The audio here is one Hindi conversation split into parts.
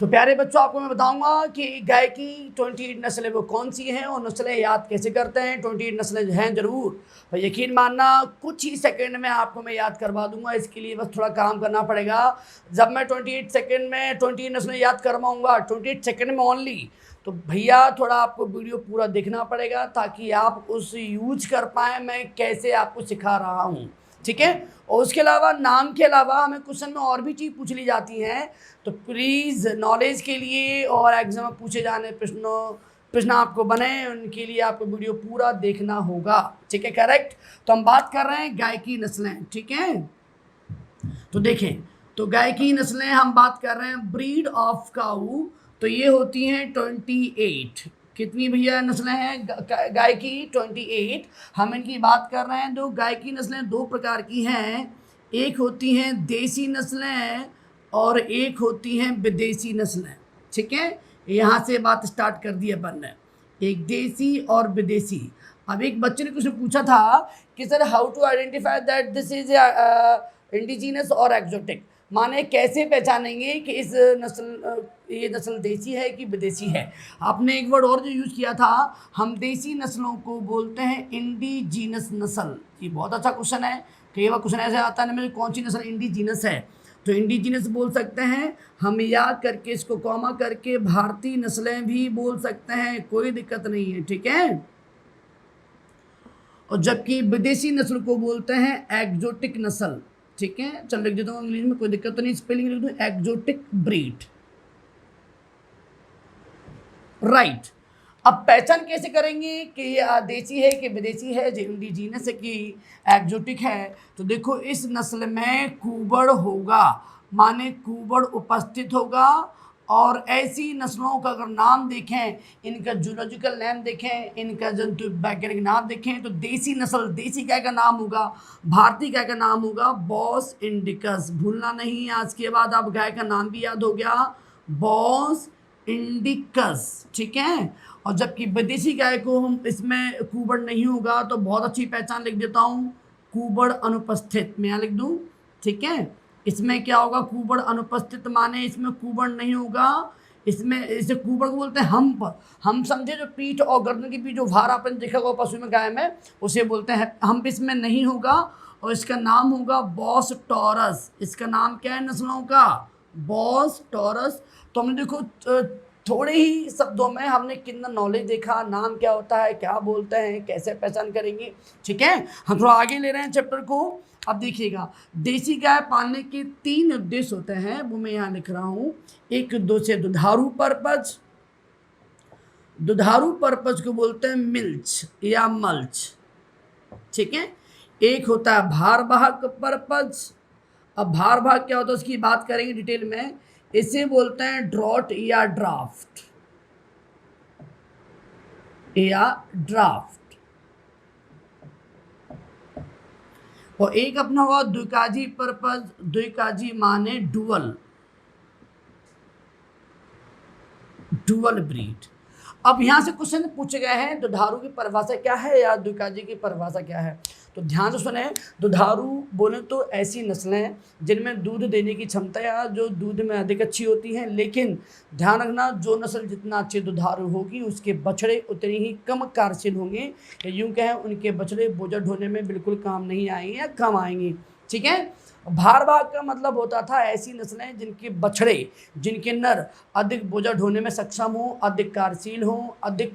तो प्यारे बच्चों, आपको मैं बताऊंगा कि गाय की 28 नस्लें वो कौन सी हैं और नस्लें याद कैसे करते हैं। 28 नस्लें हैं ज़रूर, पर यकीन मानना कुछ ही सेकंड में आपको मैं याद करवा दूंगा। इसके लिए बस थोड़ा काम करना पड़ेगा। जब मैं 28 सेकंड में 28 नस्लें याद करवाऊंगा, 28 सेकंड में ओनली, तो भैया थोड़ा आपको वीडियो पूरा देखना पड़ेगा ताकि आप उस यूज कर पाएँ मैं कैसे आपको सिखा रहा हूँ। ठीक है। और उसके अलावा नाम के अलावा हमें क्वेश्चन में और भी चीज़ पूछ ली जाती हैं, तो प्लीज़ नॉलेज के लिए और एग्जाम में पूछे जाने प्रश्न आपको बने, उनके लिए आपको वीडियो पूरा देखना होगा। ठीक है, करेक्ट। तो हम बात कर रहे हैं गाय की नस्लें। ठीक है, तो देखें, तो गाय की नस्लें हम बात कर रहे हैं ब्रीड ऑफ काऊ, तो ये होती हैं 28। कितनी भैया नस्लें हैं गाय की? 28। हम इनकी बात कर रहे हैं। दो गाय की नस्लें दो प्रकार की हैं, एक होती हैं देसी नस्लें और एक होती हैं विदेशी नस्लें। ठीक है, यहाँ से बात स्टार्ट कर दी अपन ने, एक देसी और विदेशी। अब एक बच्चे ने कुछ पूछा था कि sir how to identify that this is indigenous और एक्जोटिक, माने कैसे पहचानेंगे कि इस ये नस्ल देसी है कि विदेशी है। आपने एक वर्ड और जो यूज़ किया था, हम देसी नस्लों को बोलते हैं इंडिजीनस नस्ल। ये बहुत अच्छा क्वेश्चन है। कई बार क्वेश्चन ऐसे आता है ना, मेरी कौन सी नस्ल इंडिजीनस है, तो इंडिजीनस बोल सकते हैं हम, याद करके इसको कॉमा करके भारतीय नस्लें भी बोल सकते हैं, कोई दिक्कत नहीं है। ठीक है। और जबकि विदेशी नस्ल को बोलते हैं एक्जोटिक नस्ल। ठीक है, चल लिख देता हूँ इंग्लिश में, कोई दिक्कत तो नहीं, स्पेलिंग लिख दूँ एक्जोटिक ब्रीड। राइट। अब पहचान कैसे करेंगे कि ये देसी है कि विदेशी है, जो इंडिजीनस है कि एक्जोटिक है। तो देखो, इस नस्ल में कुबड़ होगा, माने कुबड़ उपस्थित होगा। और ऐसी नस्लों का अगर नाम देखें, इनका जूलॉजिकल नेम देखें, इनका जंतु वैज्ञानिक नाम देखें, तो देसी नस्ल, देसी गाय का नाम होगा, भारतीय गाय का नाम होगा बॉस इंडिकस। भूलना नहीं, आज के बाद आप गाय का नाम भी याद हो गया, बॉस इंडिकस। ठीक है। और जबकि विदेशी गाय को हम इसमें कुबड़ नहीं होगा, तो बहुत अच्छी पहचान लिख देता हूँ, कुबड़ अनुपस्थित। मैं यहाँ लिख दूँ। ठीक है, इसमें क्या होगा, कुबड़ अनुपस्थित, माने इसमें कुबड़ नहीं होगा। इसमें इसे कुबड़ को बोलते हैं हम्प। हम समझे जो पीठ और गर्दन के बीच जो भार आपने देखा होगा पशु में, गाय में, उसे बोलते हैं हम्प। इसमें नहीं होगा और इसका नाम होगा बॉस टॉरस। इसका नाम क्या है नस्लों का? Boss taurus. तो हमने देखो थोड़े ही शब्दों में हमने कितना नॉलेज देखा, नाम क्या होता है, क्या बोलते हैं, कैसे पहचान करेंगे। ठीक है, हम थोड़ा आगे ले रहे हैं चैप्टर को। अब देखिएगा, देसी गाय पालने के 3 उद्देश्य होते हैं, वो मैं यहाँ लिख रहा हूँ। एक उद्देश्य दुधारू पर्पज, दुधारू पर्पज को बोलते हैं मिल्च या मल्च। ठीक है। एक होता है भारवाहक पर्पज। अब भारवाहक क्या होता है उसकी बात करेंगे डिटेल में, इसे बोलते हैं ड्रॉट या ड्राफ्ट, या ड्राफ्ट। और एक अपना हुआ द्विकाजी पर्पज, द्विकाजी माने डुअल, डुअल ब्रीड। अब यहाँ से क्वेश्चन पूछे गए हैं दुधारू की परिभाषा क्या है या द्विकाजी की परिभाषा क्या है, तो ध्यान से सुने। दुधारू बोले तो ऐसी नस्लें जिनमें दूध देने की क्षमता या जो दूध में अधिक अच्छी होती हैं, लेकिन ध्यान रखना जो नस्ल जितना अच्छी दुधारू होगी उसके बछड़े उतने ही कम कार्यशील होंगे, या यूँ कहें उनके बछड़े बोझा ढोने में बिल्कुल काम नहीं आएंगे या कम आएंगे। ठीक है। भारवाहक का मतलब होता था ऐसी नस्लें जिनके बछड़े, जिनके नर अधिक बोझा ढोने में सक्षम हो, अधिक कार्यशील हो, अधिक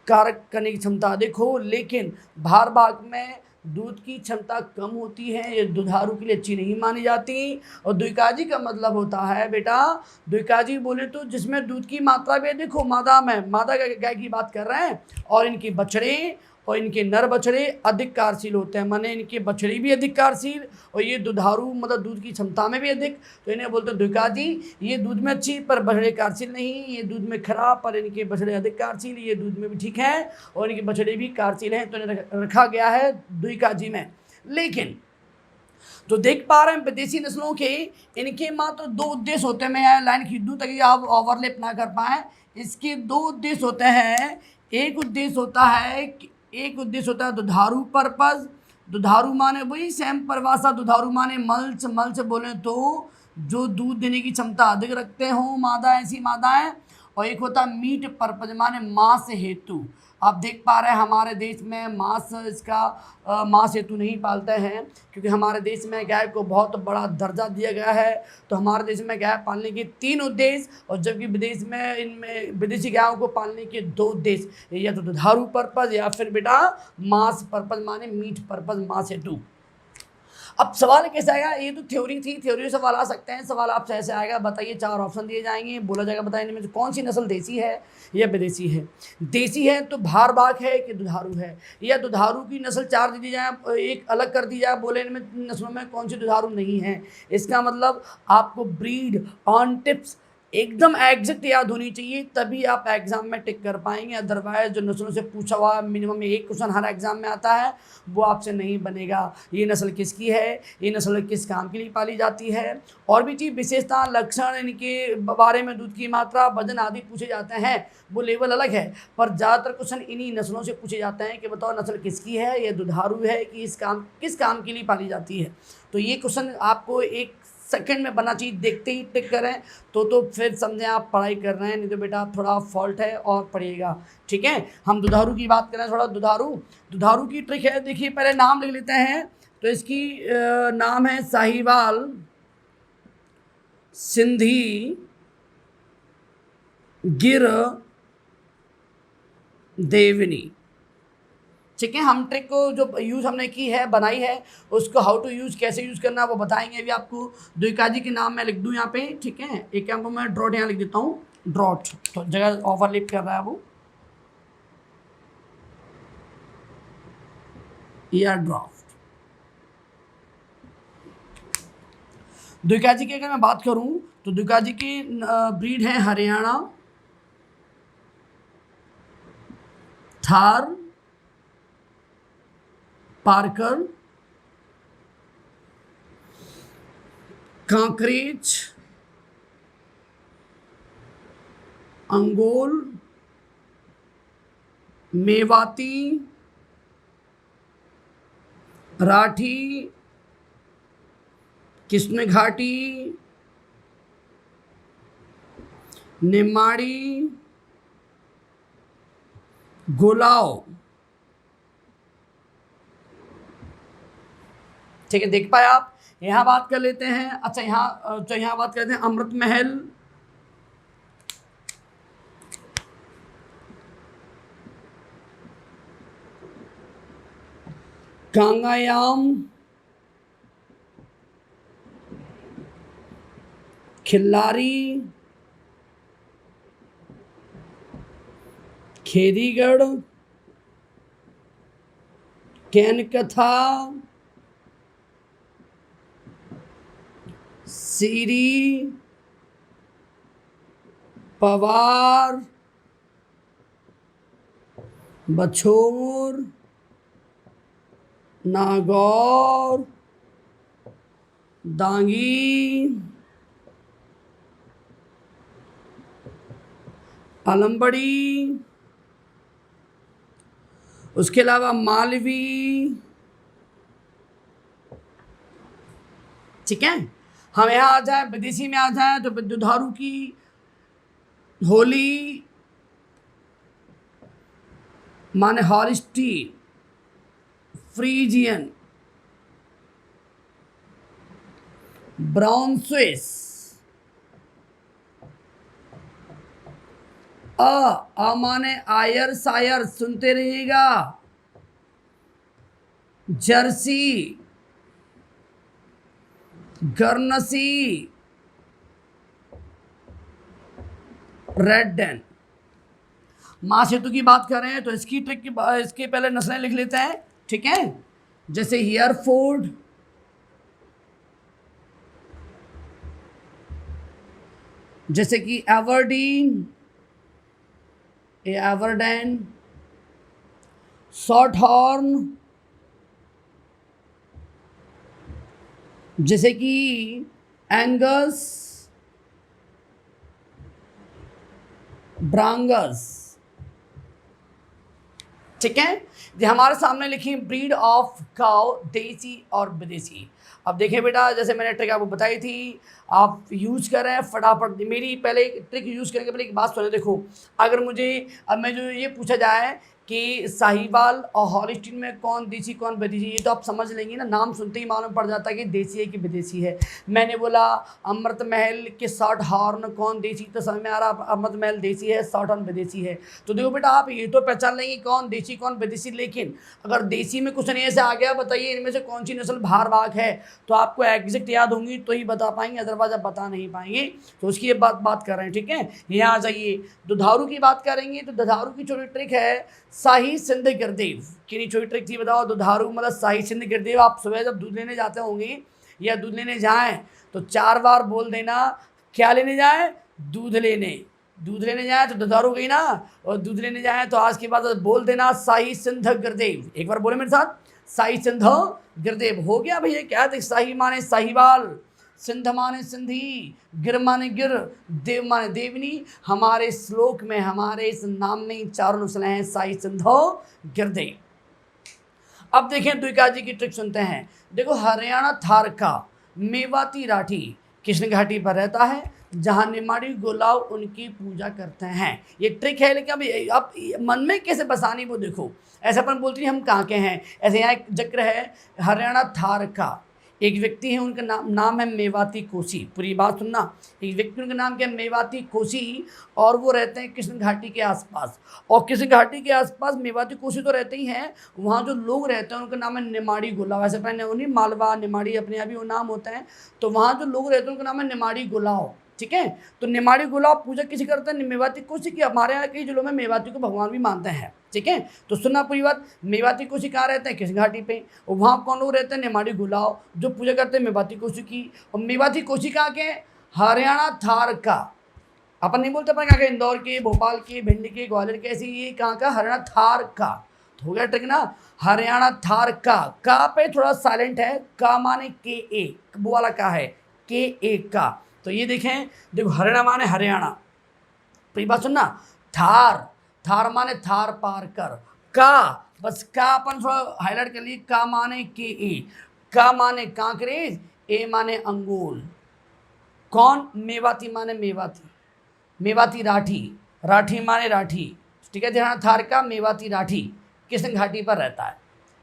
कार्य करने की क्षमता अधिक हो, लेकिन भारवाहक में दूध की क्षमता कम होती है, ये दुधारू के लिए अच्छी नहीं मानी जाती। और द्विकाजी का मतलब होता है बेटा, द्विकाजी बोले तो जिसमें दूध की मात्रा भी अधिक हो, मादा में, मादा गाय की बात कर रहे हैं, और इनके बछड़े और इनके नर बछड़े अधिक कार्यशील होते हैं, माने इनके बछड़े भी अधिक कार्यशील और ये दुधारू मतलब दूध की क्षमता में भी अधिक, तो इन्हें बोलते हैं द्विकाजी। ये दूध में अच्छी पर बछड़े कार्यशील नहीं, ये दूध में खराब पर इनके बछड़े अधिक कार्यशील, ये दूध में भी ठीक है और इनके बछड़े भी कार्यशील हैं, तो इन्हें रखा गया है द्विकाजी में। लेकिन तो देख पा रहे हैं विदेशी नस्लों के, इनके मात्र 2 उद्देश्य होते हैं। मैं यहाँ लाइन खींच दूँ ताकि आप ओवरलैप ना कर पाएँ। इसके 2 उद्देश्य होते हैं। एक उद्देश्य होता है दुधारू पर्पज। दुधारू माने वही सेम परिभाषा, दुधारू माने मल्च, मल्च बोले तो जो दूध देने की क्षमता अधिक रखते हों मादा, ऐसी मादाएं। और एक होता है मीट पर्पज माने मांस हेतु। आप देख पा रहे हैं हमारे देश में मांस इसका मांस हेतु नहीं पालते हैं, क्योंकि हमारे देश में गाय को बहुत बड़ा दर्जा दिया गया है। तो हमारे देश में गाय पालने के 3 उद्देश्य, और जबकि विदेश में इनमें विदेशी गायों को पालने के 2 उद्देश्य, या तो दुधारू पर्पज या फिर बेटा मांस पर्पज माने मीट पर्पज मांस हेतु। अब सवाल कैसे आएगा, ये तो थ्योरी थी, थ्योरी से सवाल आ सकते हैं। सवाल आपसे ऐसे आएगा, बताइए 4 ऑप्शन दिए जाएंगे, बोला जाएगा बताइए इनमें से कौन सी नस्ल देसी है या विदेशी है। देसी है तो भारबाग है कि दुधारू है, या दुधारू की नस्ल 4 दे दी जाए, एक अलग कर दी जाए, बोले इनमें नस्लों में कौन सी दुधारू नहीं है। इसका मतलब आपको ब्रीड ऑन टिप्स एकदम एग्जैक्ट याद होनी चाहिए, तभी आप एग्जाम में टिक कर पाएंगे। अदरवाइज जो नस्लों से पूछा हुआ मिनिमम 1 क्वेश्चन हर एग्जाम में आता है, वो आपसे नहीं बनेगा। ये नस्ल किसकी है, ये नस्ल किस काम के लिए पाली जाती है, और भी चीज़ विशेषता लक्षण इनके बारे में, दूध की मात्रा वजन आदि पूछे जाते हैं, वो लेवल अलग है। पर ज़्यादातर क्वेश्चन इन्हीं नस्लों से पूछे जाते हैं कि बताओ नस्ल किसकी है, ये दुधारू है कि किस काम के लिए पाली जाती है। तो ये क्वेश्चन आपको 1 सेकंड में बनना चाहिए, देखते ही टिक करें तो फिर समझें आप पढ़ाई कर रहे हैं, नहीं तो बेटा थोड़ा फॉल्ट है और पढ़िएगा। ठीक है, हम दुधारू की बात करें थोड़ा। दुधारू की ट्रिक है, देखिए पहले नाम लिख लेते हैं। तो इसकी नाम है साहिवाल, सिंधी, गिर, देवनी। ठीक है, हम ट्रिक को जो यूज़ हमने की है, बनाई है, उसको हाउ टू यूज़, कैसे यूज़ करना वो बताएंगे अभी आपको। द्विका जी के नाम मैं लिख दूँ यहाँ पे, ठीक है। एक काम को मैं ड्रॉट यहाँ लिख देता हूँ, ड्रॉट, तो जगह ओवरलैप कर रहा है वो, एयर ड्राफ्ट। द्विका जी की अगर मैं बात करूँ तो द्विका जी की ब्रीड है हरियाणा, थार, पारकर, कांकरेज, अंगोल, मेवाती, राठी, कृष्ण घाटी, निमाड़ी, गोलाव। ठीक है, देख पाए आप। यहाँ बात कर लेते हैं, अच्छा यहाँ बात करते हैं अमृत महल, कांगायाम, खिल्लारी, खेरीगढ़, कैनकथा, सीरी, पवार, बछोर, नागौर, दांगी, अलंबड़ी, उसके अलावा मालवी। ठीक है, हम यहाँ आ जाए, विदेशी में आ जाए तो दुधारू की होली माने हॉलिस्टीन, फ्रीजियन, ब्राउन स्विस, अ माने आयर सायर, सुनते रहिएगा, जर्सी, गर्नसी, रेड डेन। मां सेतु की बात कर रहे हैं तो इसकी ट्रिक की इसके पहले नस्लें लिख लेते हैं। ठीक है, जैसे हियरफोर्ड, जैसे कि एवर्डीन, एवर्डेन, शॉर्ट हॉर्न, जैसे कि एंगस, ब्रांगस। ठीक है। ये हमारे सामने लिखी ब्रीड ऑफ काउ, देसी और विदेशी। अब देखें बेटा, जैसे मैंने ट्रिक आपको बताई थी, आप यूज कर रहे हैं फटाफट। मेरी पहले ट्रिक यूज करने के पहले एक बात सुनो। देखो, अगर मुझे अब मैं जो ये पूछा जाए कि साहिवाल और हॉलिस्टीन में कौन देसी कौन विदेशी, ये तो आप समझ लेंगे ना, नाम सुनते ही मालूम पड़ जाता है कि देसी है कि विदेशी है। मैंने बोला अमृत महल के शॉर्ट हॉर्न कौन देसी, तो समझ में आ रहा अमृत महल देसी है, शॉर्ट हॉर्न विदेशी है। तो देखो बेटा, आप ये तो पहचान लेंगे कौन देसी कौन विदेशी, लेकिन अगर देसी में कुछ नहीं ऐसे आ गया, बताइए इनमें से कौन सी नस्ल बाहर भाग है, तो आपको एग्जैक्ट याद होंगी तो ही बता पाएंगे, अदरवाइज आप बता नहीं पाएंगे। तो उसकी ये बात कर रहे हैं, ठीक है। यहाँ आ जाइए, दुधारू की बात करेंगे तो दुधारू की छोटी ट्रिक है शाही सिंध गिरदेव। कितनी छोटी ट्रिक थी बताओ, दुधारू मतलब शाही सिंध गिरदेव। आप सुबह जब दूध लेने जाते होंगे या दूध लेने जाएं तो 4 बार बोल देना, क्या लेने जाएं, दूध लेने जाएं तो दुधारू गई ना, और दूध लेने जाएं तो आज के बाद बोल देना शाही सिंध गिरदेव। एक बार बोले मेरे साथ, शाही सिंध गिरदेव। हो गया भैया, क्या देख, शाही माने साहिवाल, सिंध माने सिंधी, गिर माने गिर, देव माने देवनी। हमारे श्लोक में, हमारे इस नाम में ही 4 नस्लें हैं, शाही सिंध गिरदेव। अब देखें द्विका जी की ट्रिक सुनते हैं। देखो, हरियाणा थार का मेवाती राठी कृष्ण घाटी पर रहता है, जहाँ निमाड़ी गुलाव उनकी पूजा करते हैं। ये ट्रिक है, लेकिन अभी अब मन में कैसे बसानी वो देखो। ऐसे अपन बोलते हैं हम कहाँ के हैं, ऐसे यहाँ एक जिक्र है हरियाणा थार का, एक व्यक्ति है, उनका नाम है मेवाती कोसी। पूरी बात सुनना, एक व्यक्ति, उनका नाम क्या है, मेवाती कोसी, और वो रहते हैं कृष्ण घाटी के आसपास। और कृष्ण घाटी के आसपास मेवाती कोसी तो रहते ही हैं, वहाँ जो लोग रहते हैं उनका नाम है निमाड़ी गुलाव। ऐसे पहले उन्हीं मालवा निमाड़ी अपने यहाँ भी वो नाम होता है, तो वहाँ जो लोग रहते हैं उनका नाम है निमाड़ी गुलाव, ठीक है। तो निमाड़ी गुलाब पूजा किसी करते हैं, मेवाती कोसी की। हमारे यहाँ कई जिलों में मेवाती को भगवान भी मानते हैं, ठीक है। तो सुनना पूरी बात, मेवाती कोसी कहाँ रहते हैं, कृष्ण घाटी पे, और वहाँ कौन लोग रहते हैं, निमाड़ी गुलाब, जो पूजा करते हैं मेवाती कोसी की। और मेवाती कोसी कहाँ के, हरियाणा थार का। अपन नहीं बोलते अपन कहाँ के, इंदौर के, भोपाल के, भिंड के, ग्वालियर के, ऐसे ये कहाँ का, हरियाणा थार का। तो हो गया ट्रिक ना, हरियाणा थार का पे थोड़ा साइलेंट है, का माने के ए, वो वाला का है, के ए का। तो ये देखें, देखो हरियाणा माने हरियाणा, पूरी बात सुनना, थार माने थार पार कर, का बस का अपन थोड़ा हाईलाइट कर लिए, का माने के ए, का माने कांकरेज, ए माने अंगुल। कौन, मेवाती माने मेवाती राठी माने राठी, ठीक है। ध्यान, थार का मेवाती राठी कृष्ण घाटी पर रहता है।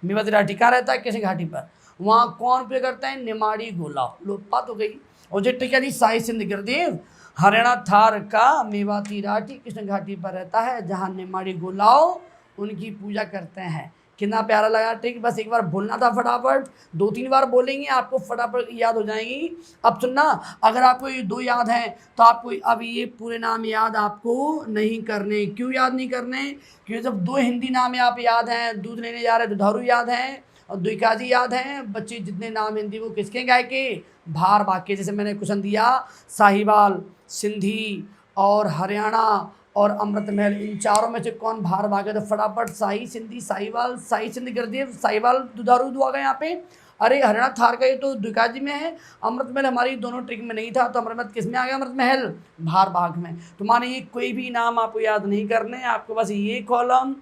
मेवाती राठी कहाँ रहता है, कृष्ण घाटी पर। वहाँ कौन पे करता है, निमाड़ी गुलाब। लोपात हो गई। और जो ट्रिक है शाही सिंध गिरदेव, हरियाणा थार का मेवाती राठी कृष्ण घाटी पर रहता है, जहाँ निमाड़ी गुलाव उनकी पूजा करते हैं। कितना प्यारा लगा ट्रिक, बस एक बार बोलना था फटाफट, 2-3 बार बोलेंगे आपको फटाफट याद हो जाएंगी। अब सुनना, अगर आपको ये 2 याद हैं तो आपको अब ये पूरे नाम याद आपको नहीं करने। क्यों याद नहीं करने, क्योंकि जब 2 हिंदी नाम आप याद हैं, दूध लेने जा रहे दुधारू याद हैं और द्विकाजी याद हैं, बच्चे जितने नाम हिंदी वो किसके गाय के, बाहर भाग के। जैसे मैंने क्वेश्चन दिया, साहिवाल, सिंधी और हरियाणा और अमृत महल, इन 4 में से कौन बाहर भागे, तो फटाफट शाही सिंधी साहिवाल, शाही सिंधी गिरदेव, साहिवाल दुधारू दो आ गए यहाँ पे। अरे हरियाणा थार का ये तो द्विकाजी में है, अमृत महल हमारी दोनों ट्रिक में नहीं था, तो अमृत महल किस में आ गया, अमृत महल बाहर भाग में। तो माने ये कोई भी नाम आपको याद नहीं करने, आपको बस ये कॉलम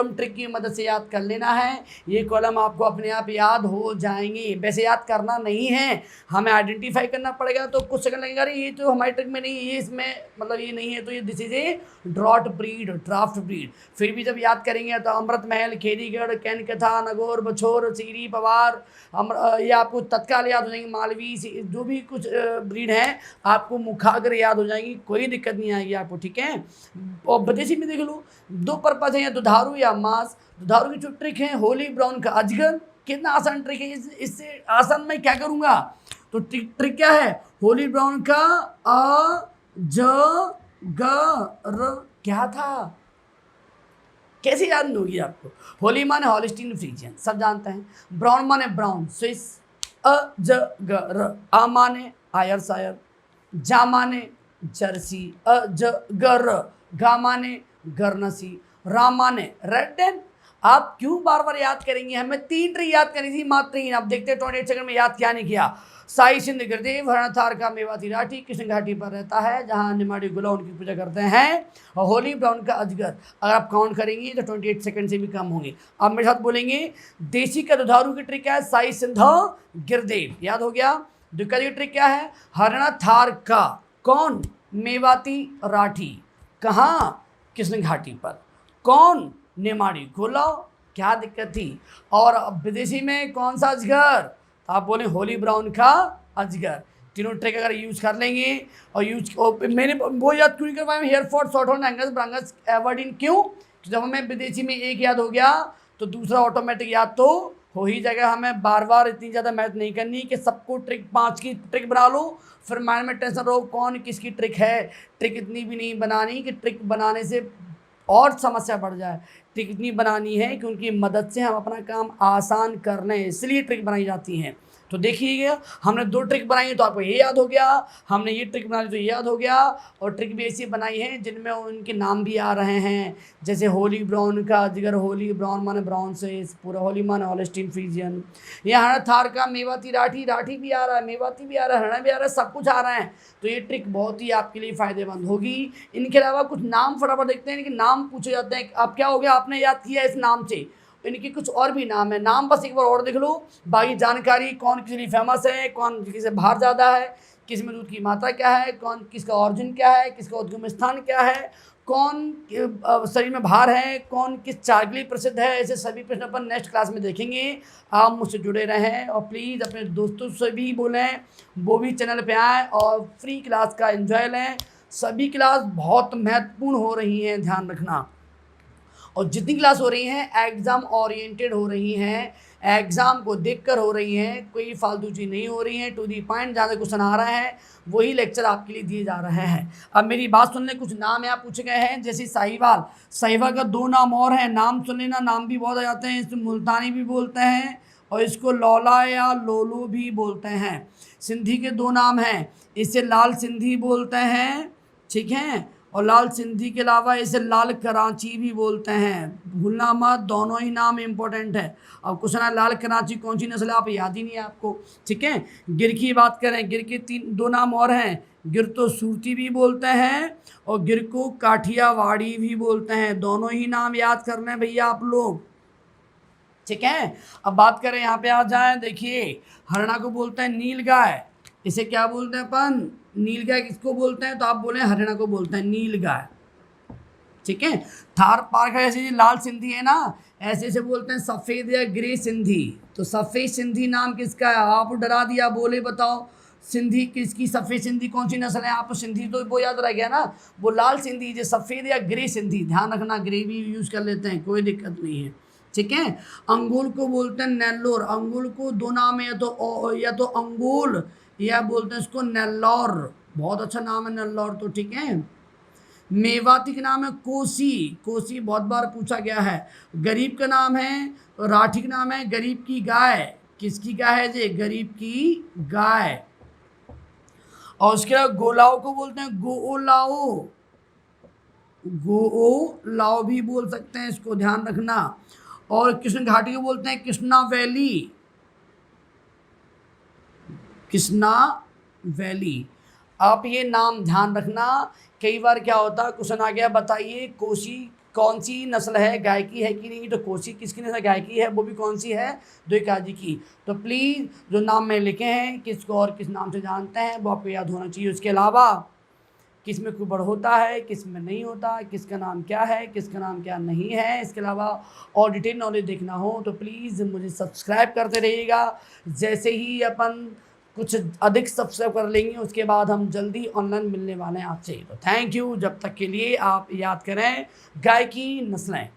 ट्रिक की मदद से याद कर लेना है। ये कॉलम आपको अपने आप याद हो जाएंगे। वैसे याद करना नहीं है, हमें आइडेंटिफाई करना पड़ेगा, तो कुछ सेकंड लगेगा, अरे ये तो हमारी ट्रिक में नहीं है, ये इसमें मतलब ये नहीं है, तो ये this is a draft breed. फिर भी जब याद करेंगे तो अमृत महल, खेरीगढ़, कैन कथा, नगौर, बछोर, सीरी, पवार, ये आपको तत्काल याद हो जाएंगे। मालवी, जो भी कुछ ब्रीड है आपको मुखाग्र याद हो जाएंगी, कोई दिक्कत नहीं आएगी आपको, ठीक है। और विदेशी में देख लो, 2 पर्पज है, या दुधारू या मांस। दुधारू की जो ट्रिक है, होली ब्राउन का अजगर, कितना आसान ट्रिक है, इससे आसान मैं क्या करूँगा। तो ट्रिक क्या है, होली ब्राउन का अजगर क्या था, कैसे याद नहीं होगी आपको। होली माने हॉलिस्टीन फ्रीजियन, सब जानते हैं। ब्राउन माने ब्राउन स्विस, अजगर, आ माने आयरशायर, जा माने जर्सी, अजगर, गा माने गरनसी, रा माने रेड डेन, आप क्यों बार बार याद करेंगे? हमें 3 ट्रिक याद करनी थी, मात्र 3। अब देखते हैं 28 सेकंड में याद क्या नहीं किया। साई सिंध गिरदेव हरणथार का मेवाती राठी कृष्ण घाटी पर रहता है, जहाँ निमाड़ी गुला उनकी पूजा करते हैं, और होली ब्राउन का अजगर। अगर आप काउंट करेंगे तो 28 सेकंड से भी कम होंगे। अब मेरे साथ बोलेंगे, देसी का दुधारू की ट्रिक क्या है? साई सिंध गिरदेव, याद हो गया। दूसरा की ट्रिक क्या है? हरणथार का कौन? मेवाती राठी, कहाँ? कृष्ण घाटी पर। कौन? निमाड़ी गुला। क्या दिक्कत थी? और विदेशी में कौन सा अजगर? आप बोले होली ब्राउन का अजगर। तीनों ट्रिक अगर यूज कर लेंगे और मैंने वो याद क्यों नहीं करवाया? Hereford shorthorn Angus Brangus Aberdeen, क्यों? तो जब हमें विदेशी में एक याद हो गया तो दूसरा ऑटोमेटिक याद तो हो ही जाएगा। हमें बार बार इतनी ज़्यादा मेहनत नहीं करनी कि सबको ट्रिक 5 की ट्रिक बना लो, फिर माइंड में टेंशन रहो कौन किसकी ट्रिक है। ट्रिक इतनी भी नहीं बनानी कि ट्रिक बनाने से और समस्या बढ़ जाए। ट्रिक इतनी बनानी है कि उनकी मदद से हम अपना काम आसान कर लें, इसलिए ट्रिक बनाई जाती हैं। तो देखिएगा, हमने 2 ट्रिक बनाई है तो आपको ये याद हो गया, हमने ये ट्रिक बनाई तो ये याद हो गया। और ट्रिक भी ऐसी बनाई है जिनमें उनके नाम भी आ रहे हैं, जैसे होली ब्राउन का अजगर। होली ब्राउन माने ब्राउन से, पूरा होली माने होलिस्टीन फ्रीजियन। यहाँ हरणथार का मेवाती राठी, राठी भी आ रहा है, मेवाती भी आ रहा है, हरण भी आ रहा है, सब कुछ आ रहा है। तो ये ट्रिक बहुत ही आपके लिए फ़ायदेमंद होगी। इनके अलावा कुछ नाम फटाफट देखते हैं, लेकिन नाम पूछे जाते हैं। अब क्या हो गया, आपने याद किया इस नाम से, इनके कुछ और भी नाम है। नाम बस एक बार और देख लो, बाकी जानकारी कौन किस लिए फेमस है, कौन किसे भार ज़्यादा है, किस में दूध की मात्रा क्या है, कौन किसका ऑरिजिन क्या है, किसका उद्गम स्थान क्या है, कौन शरीर में भार है, कौन किस चाय के लिए प्रसिद्ध है। ऐसे सभी प्रश्न अपन नेक्स्ट क्लास में देखेंगे। आप मुझसे जुड़े रहें और प्लीज़ अपने दोस्तों से भी बोलें, वो भी चैनल पे आएँ और फ्री क्लास का एंजॉय लें। सभी क्लास बहुत महत्वपूर्ण हो रही हैं, ध्यान रखना। और जितनी क्लास हो रही हैं एग्ज़ाम ओरिएंटेड हो रही हैं, एग्ज़ाम को देखकर हो रही हैं, कोई फालतू चीज़ नहीं हो रही हैं। टू दी पॉइंट जहाँ से क्वेश्चन आ रहा है वही लेक्चर आपके लिए दिए जा रहे हैं। अब मेरी बात सुन लें, कुछ नाम यहाँ पूछे गए हैं, जैसे साहिवाल। साहिवाल का 2 नाम और हैं, नाम सुन लेना, नाम भी बहुत आ जाते हैं। इसको मुल्तानी भी बोलते हैं और इसको लौला या लोलो भी बोलते हैं। सिंधी के 2 नाम हैं, इसे लाल सिंधी बोलते हैं, ठीक है, और लाल सिंधी के अलावा इसे लाल कराची भी बोलते हैं। भूलना मत, दोनों ही नाम इम्पोर्टेंट है। अब क्वेश्चन है लाल कराची कौन सी नस्ल है, आप याद ही नहीं है आपको, ठीक है। गिर की बात करें, गिर के 2 नाम और हैं, गिर तो सूरती भी बोलते हैं और गिर को काठियावाड़ी भी बोलते हैं। दोनों ही नाम याद करने हैं भैया आप लोग, ठीक है। अब बात करें, यहाँ पे आ जाएं, देखिए हरियाणा को बोलते हैं नील गाय, इसे क्या बोलते हैं अपन, नील गाय किसको बोलते हैं, तो आप बोले हरियाणा को बोलते हैं नील गाय, ठीक है। थार पार्क है, ऐसे लाल सिंधी है ना, ऐसे ऐसे बोलते हैं सफ़ेद या ग्रे सिंधी। तो सफ़ेद सिंधी नाम किसका है, आप डरा दिया, बोले बताओ सिंधी किसकी, सफ़ेद सिंधी कौन सी नस्ल है। आप सिंधी तो वो याद रह गया ना, वो लाल सिंधी, जो सफ़ेद या ग्रे सिंधी, ध्यान रखना, ग्रे भी यूज़ कर लेते हैं, कोई दिक्कत नहीं है, ठीक है। अंगुल को बोलते हैं नेल्लोर। अंगुल को 2 नाम है, या तो अंगुल या बोलते हैं इसको नेल्लौर, बहुत अच्छा नाम है नेल्लौर तो, ठीक है। मेवाती का नाम है कोसी, कोसी बहुत बार पूछा गया है। गरीब का नाम है, राठी का नाम है गरीब की गाय। किसकी गाय है जी, गरीब की गाय। और उसके बाद गोलाओ को बोलते हैं गोओलाओ, गोओलाओ भी बोल सकते हैं, इसको ध्यान रखना। और कृष्ण घाटी को बोलते हैं कृष्णा वैली, कृष्णा वैली। आप ये नाम ध्यान रखना। कई बार क्या होता है, क्वेश्चन आ गया बताइए कोसी कौन सी नस्ल है, गाय की है कि नहीं, तो कोसी किसकी नस्ल गाय की है, वो भी कौन सी है, द्विकाजी की। तो प्लीज़ जो नाम मैं लिखे हैं किसको और किस नाम से जानते हैं वो आपको याद होना चाहिए। उसके अलावा किस में कुबड़ होता है, किस में नहीं होता, किसका नाम क्या है, किसका नाम क्या नहीं है, इसके अलावा और डिटेल नॉलेज देखना हो तो प्लीज़ मुझे सब्सक्राइब करते रहिएगा। जैसे ही अपन कुछ अधिक सब्सक्राइब कर लेंगे उसके बाद हम जल्दी ऑनलाइन मिलने वाले हैं आपसे। तो थैंक यू, जब तक के लिए आप याद करें गाय की नस्लें।